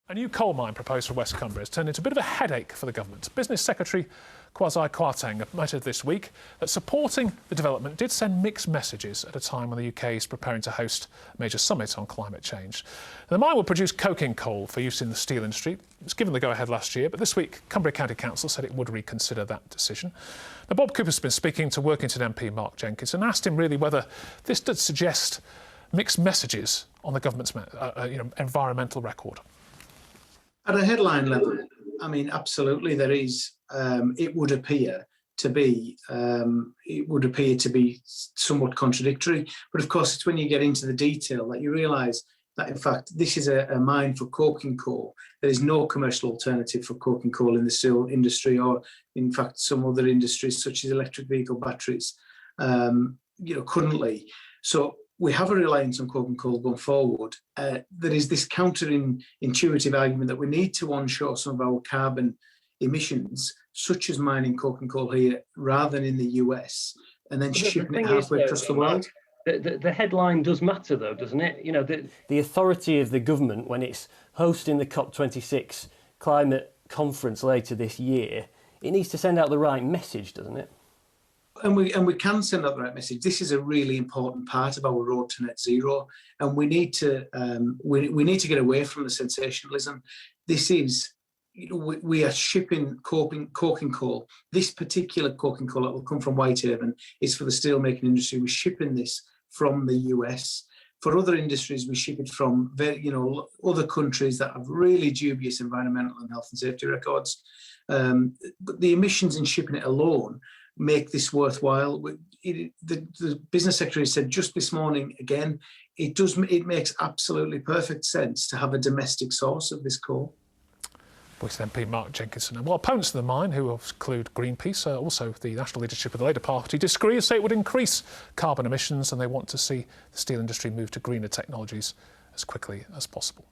A new coal mine proposed for West Cumbria has turned into a bit of a headache for the government. Business Secretary Kwasi Kwarteng admitted this week that supporting the development did send mixed messages at a time when the UK is preparing to host a major summit on climate change. The mine will produce coking coal for use in the steel industry. It was given the go-ahead last year, but this week Cumbria County Council said it would reconsider that decision. Now, Bob Cooper's been speaking to Workington MP Mark Jenkins and asked him really whether this does suggest mixed messages on the government's environmental record. At a headline level, I mean, absolutely, there is. It would appear to be somewhat contradictory. But of course, it's when you get into the detail that you realise that, in fact, this is a mine for coking coal. There is no commercial alternative for coking coal in the steel industry, or in fact, some other industries such as electric vehicle batteries. Currently, so we have a reliance on coking coal going forward. There is this counterintuitive argument that we need to onshore some of our carbon emissions, such as mining coking coal here, rather than in the US, and then shipping it halfway across the world. The headline does matter, though, doesn't it? You know, the authority of the government, when it's hosting the COP26 climate conference later this year, it needs to send out the right message, doesn't it? And we can send out the right message. This is a really important part of our road to net zero, and we need to get away from the sensationalism. This is, we are shipping coking coal. This particular coking coal that will come from Whitehaven is for the steelmaking industry. We're shipping this from the US. For other industries, we ship it from other countries that have really dubious environmental and health and safety records. But the emissions in shipping it alone make this worthwhile. The business secretary said just this morning again, it makes absolutely perfect sense to have a domestic source of this coal. Voice MP Mark Jenkinson. Well, opponents of the mine, who include Greenpeace, also the national leadership of the Labour Party, disagree and say it would increase carbon emissions, and they want to see the steel industry move to greener technologies as quickly as possible.